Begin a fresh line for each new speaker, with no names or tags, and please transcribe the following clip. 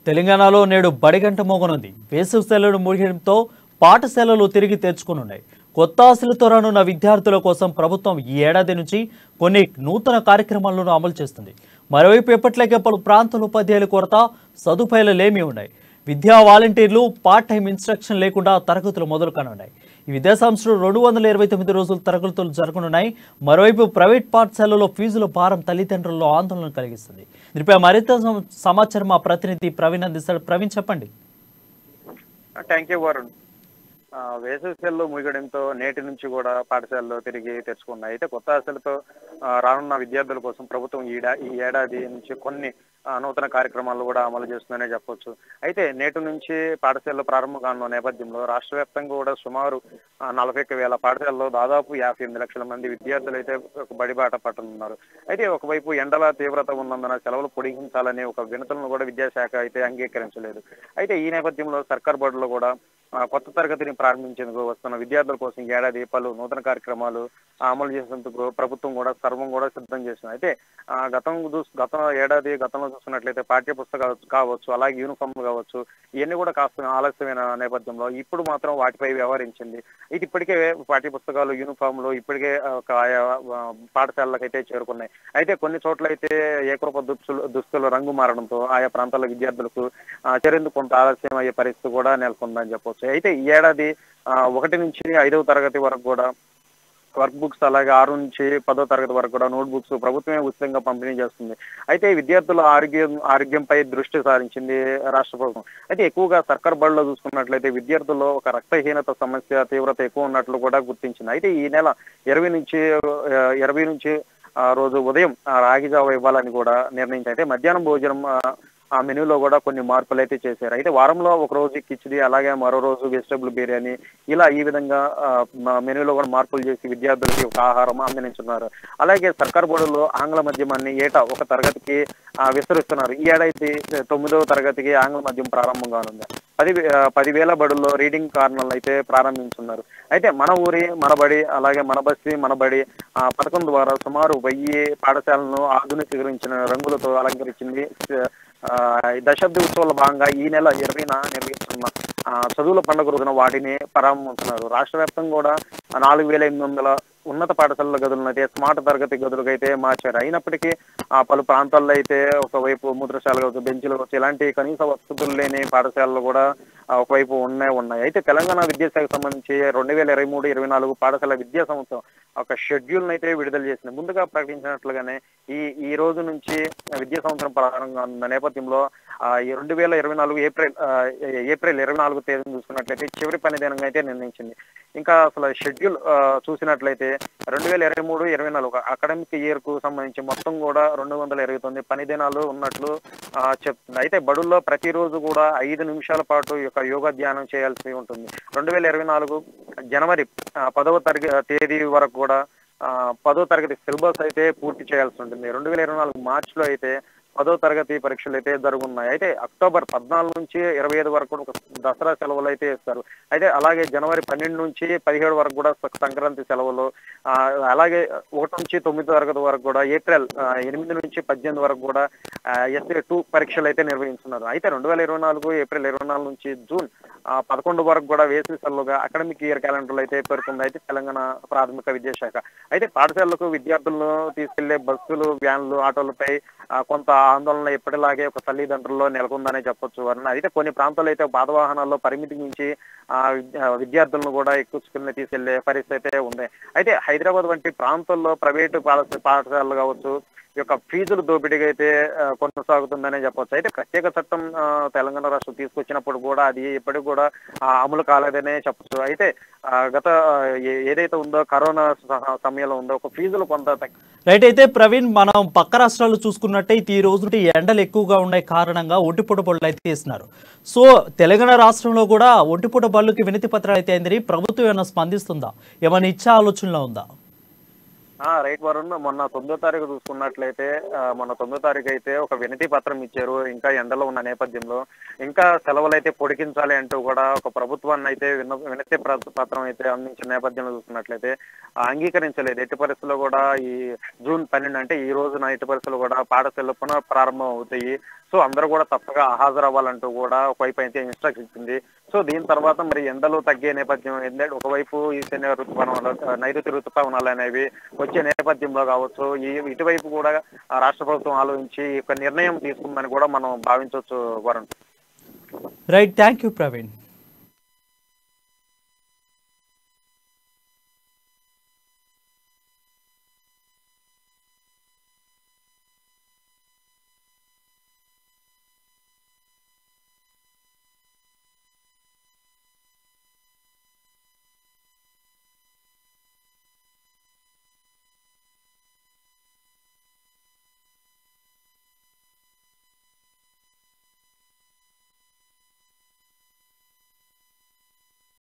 తెలంగాణలో నేడు బడిగంట మోగనుంది. వేసవి సెలవులు ముగియడంతో పాఠశాలలు తిరిగి తెరుచుకునున్నాయి. కొత్త ఆశలతో రానున్న విద్యార్థుల కోసం ప్రభుత్వం ఈ ఏడాది నుంచి కొన్ని నూతన కార్యక్రమాలను అమలు చేస్తుంది. మరోవైపు ఎప్పటిలాగే పలు ప్రాంతాల ఉపాధ్యాయుల కొరత, సదుపాయాలు లేమి ఉన్నాయి. విద్యా వాలంటీర్లు పార్ట్ టైం ఇన్స్ట్రక్షన్ లేకుండా తరగతులు మొదలు కానున్నాయి. ఈ విద్యా సంవత్సరం 229 రోజులు తరగతులు జరగనున్నాయి. మరోవైపు ప్రైవేట్ పాఠశాలలో ఫీజుల భారం తల్లిదండ్రుల్లో ఆందోళన కలిగిస్తుంది. దీనిపై మరింత సమాచారం మా ప్రతినిధి ప్రవీణ్ అందిస్తాడు. ప్రవీణ్, చెప్పండి.
Thank you Varun. వేసవి సెలవులు ముగియడంతో నేటి నుంచి కూడా పాఠశాలలో తిరిగి తెచ్చుకున్నాయి. అయితే కొత్త ఆశలతో రానున్న విద్యార్థుల కోసం ప్రభుత్వం ఈ ఏడాది నుంచి కొన్ని నూతన కార్యక్రమాలు కూడా అమలు చేస్తుందనే చెప్పొచ్చు. అయితే నేటి నుంచి పాఠశాలలు ప్రారంభం కానున్న నేపథ్యంలో రాష్ట్ర వ్యాప్తంగా కూడా సుమారు 41,000 పాఠశాలలో దాదాపు 58 లక్షల మంది విద్యార్థులు అయితే బడిబాట పట్టనున్నారు. అయితే ఒకవైపు ఎండల తీవ్రత ఉన్నందున సెలవులు పొడిగించాలనే ఒక వినతులను కూడా విద్యాశాఖ అయితే అంగీకరించలేదు. అయితే ఈ నేపథ్యంలో సర్కార్ బడుల్లో కూడా కొత్త తరగతిని ప్రారంభించేందుకు వస్తున్న విద్యార్థుల కోసం ఏడాది పలు నూతన కార్యక్రమాలు అమలు చేసేందుకు ప్రభుత్వం కూడా సర్వం కూడా సిద్ధం చేసింది. అయితే గతంలో చూస్తున్నట్లయితే పాఠ్య పుస్తకాలు కావచ్చు, అలాగే యూనిఫామ్లు కావచ్చు, ఇవన్నీ కూడా కాస్త ఆలస్యమైన నేపథ్యంలో ఇప్పుడు మాత్రం వాటిపై వ్యవహరించింది. ఇది ఇప్పటికే పాఠ్య పుస్తకాలు, యూనిఫామ్లు ఇప్పటికే ఆయా పాఠశాలలకైతే చేరుకున్నాయి. అయితే కొన్ని చోట్ల అయితే ఏకరూప దుస్తులు రంగు మారడంతో ఆయా ప్రాంతాల విద్యార్థులకు చేరేందుకు కొంత ఆలస్యం అయ్యే పరిస్థితి కూడా నెలకొందని చెప్పవచ్చు. అయితే ఈ ఏడాది 1 నుంచి 5వ తరగతి వరకు కూడా వర్క్ బుక్స్, అలాగే 6 నుంచి 10వ తరగతి వరకు కూడా నోట్ బుక్స్ ప్రభుత్వమే ఉచితంగా పంపిణీ చేస్తుంది. అయితే విద్యార్థుల ఆరోగ్యంపై దృష్టి సారించింది రాష్ట్ర ప్రభుత్వం. అయితే ఎక్కువగా సర్కార్ బడిలో చూసుకున్నట్లయితే విద్యార్థుల్లో ఒక రక్తహీనత సమస్య తీవ్రత ఎక్కువ ఉన్నట్లు కూడా గుర్తించింది. అయితే ఈ నెల 20 నుంచి రోజు ఉదయం రాగి జావ ఇవ్వాలని కూడా నిర్ణయించి అయితే మధ్యాహ్నం భోజనం ఆ మెనూలో కూడా కొన్ని మార్పులు అయితే చేశారు. అయితే వారంలో ఒక రోజు కిచిడి, అలాగే మరో రోజు వెజిటబుల్ బిర్యానీ, ఈ విధంగా మెనూలో కూడా మార్పులు చేసి విద్యార్థులకి ఒక ఆహారం అందించున్నారు. అలాగే సర్కార్ బడుల్లో ఆంగ్ల మాధ్యమాన్ని ఏటా ఒక తరగతికి విస్తరిస్తున్నారు. ఈ ఏడాది 9వ తరగతికి ఆంగ్ల మాధ్యమం ప్రారంభం కానుంది. 10,000 బడుల్లో రీడింగ్ కార్నర్లు అయితే ప్రారంభించున్నారు. అయితే మన ఊరి మన బడి, అలాగే మన బస్సి మన బడి పథకం ద్వారా సుమారు 1000 పాఠశాలను ఆధునీకరించిన రంగులతో అలంకరించింది. దశాబ్ది ఉత్సవాల భాగంగా ఈ నెల 20న నిర్వహిస్తున్న చదువుల పండుగ రోజున వాటిని ప్రారంభిస్తున్నారు. రాష్ట్ర వ్యాప్తంగా కూడా 4,800 ఉన్నత పాఠశాలల గదులను అయితే స్మార్ట్ తరగతి గదులకు అయితే మార్చారు. అయినప్పటికీ పలు ప్రాంతాల్లో అయితే ఒకవైపు మూత్రశాల కావచ్చు, బెంచ్లు కావచ్చు, ఇలాంటి కనీస వసతులు లేని పాఠశాలలు కూడా ఒకవైపు ఉన్నాయి. అయితే తెలంగాణ విద్యాశాఖకు సంబంధించి 2023-24 పాఠశాల విద్యా సంవత్సరం ఒక షెడ్యూల్ అయితే విడుదల చేసింది. ముందుగా ప్రకటించినట్లుగానే ఈ రోజు నుంచి విద్యా సంవత్సరం ప్రారంభంగా ఉన్న నేపథ్యంలో 2024 ఏప్రిల్ 24 తేదీని చూసుకున్నట్లయితే చివరి పని దినంగా అయితే నిర్ణయించింది. ఇంకా అసలు షెడ్యూల్ చూసినట్లయితే 2023-24 అకాడమిక్ ఇయర్ కు సంబంధించి మొత్తం కూడా 229 పని దినాలు ఉన్నట్లు చెప్తుంది. అయితే బడుల్లో ప్రతిరోజు కూడా 5 నిమిషాల పాటు యోగా ధ్యానం చేయాల్సి ఉంటుంది. 2024 జనవరి 10వ తేదీ వరకు కూడా 10వ తరగతి సిలబస్ అయితే పూర్తి చేయాల్సి ఉంటుంది. 2024 మార్చిలో అయితే 10వ తరగతి పరీక్షలు అయితే జరుగున్నాయి. అయితే అక్టోబర్ 14 నుంచి 25 వరకు ఒక దసరా సెలవులు అయితే ఇస్తారు. అయితే అలాగే జనవరి 12 నుంచి 17 వరకు కూడా సంక్రాంతి సెలవులు, అలాగే 1 నుంచి 9వ తరగతి వరకు కూడా ఏప్రిల్ 8 నుంచి 18 వరకు కూడా SA2 పరీక్షలు అయితే నిర్వహిస్తున్నారు. అయితే 2024 ఏప్రిల్ 24 నుంచి జూన్ 11 వరకు కూడా వేసవి సెలవులుగా అకాడమిక్ ఇయర్ క్యాలెండర్లు అయితే పేర్కొంది అయితే తెలంగాణ ప్రాథమిక విద్యాశాఖ. అయితే పాఠశాలకు విద్యార్థులను తీసుకెళ్లే బస్సులు, వ్యాన్లు, ఆటోలపై కొంత ఆందోళన ఎప్పటిలాగే ఒక తల్లిదండ్రుల్లో నెలకొందనే చెప్పొచ్చు. అయితే కొన్ని ప్రాంతాల్లో అయితే పాత వాహనాల్లో పరిమితి మించి విద్యార్థులను కూడా ఎక్కువ తీసుకెళ్లే పరిస్థితి అయితే ఉంది. అయితే హైదరాబాద్ వంటి ప్రాంతాల్లో ప్రైవేటు పాఠశాలలు కావచ్చు ఫీజులు దోపిడీగా అయితే కొనసాగుతుందనే చెప్పొచ్చు. అయితే ప్రత్యేక చట్టం తెలంగాణ రాష్ట్రం తీసుకొచ్చినప్పుడు కూడా అది ఇప్పటికి కూడా అమలు కాలేదనే చెప్పొచ్చు. అయితే గత ఏదైతే ఉందో కరోనా సమయంలో ఉందో ఒక ఫీజులు కొంత
రైట్. అయితే ప్రవీణ్, మనం పక్క రాష్ట్రాలు చూసుకున్నట్టయితే ఈ రోజు ఎండలు ఎక్కువగా ఉండే కారణంగా ఒంటిపూట బళ్ళు అయితే ఇస్తున్నారు. సో తెలంగాణ రాష్ట్రంలో కూడా ఒంటిపూట బళ్ళకి వినతి పత్రాలు అయితే అయిందని ప్రభుత్వం ఏమైనా స్పందిస్తుందా? ఏమైనా ఇచ్చే ఆలోచనలో ఉందా?
రైట్ వరుణ్. మొన్న 9వ తారీఖు చూసుకున్నట్లయితే మొన్న 9వ తారీఖు అయితే ఒక వినతి పత్రం ఇచ్చారు. ఇంకా ఎండలో ఉన్న నేపథ్యంలో ఇంకా సెలవులు అయితే పొడిగించాలి అంటూ కూడా ఒక ప్రభుత్వాన్ని అయితే వినతి పత్రం అయితే అందించిన నేపథ్యంలో చూసుకున్నట్లయితే అంగీకరించలేదు. ఎట్టి పరిస్థితుల్లో కూడా ఈ జూన్ 12 అంటే ఈ రోజున ఎట్టి పరిస్థితుల్లో కూడా పాఠశాలలు పునః ప్రారంభం అవుతాయి. సో అందరూ కూడా తప్పగా హాజరవ్వాలంటూ కూడా ఒకవైపు అయితే ఇన్స్ట్రక్షన్ ఇచ్చింది. సో దీని తర్వాత మరి ఎండలు తగ్గే నేపథ్యం ఏంటంటే ఒకవైపు ఈ శని ఋతుపవనాలు నైరుతి ఋతుపవనాలు అనేవి వచ్చే నేపథ్యంలో కావచ్చు, ఇటువైపు కూడా రాష్ట్ర ప్రభుత్వం ఆలోచించి ఒక నిర్ణయం తీసుకుందని కూడా మనం భావించవచ్చు Varun.
Right, thank you Praveen.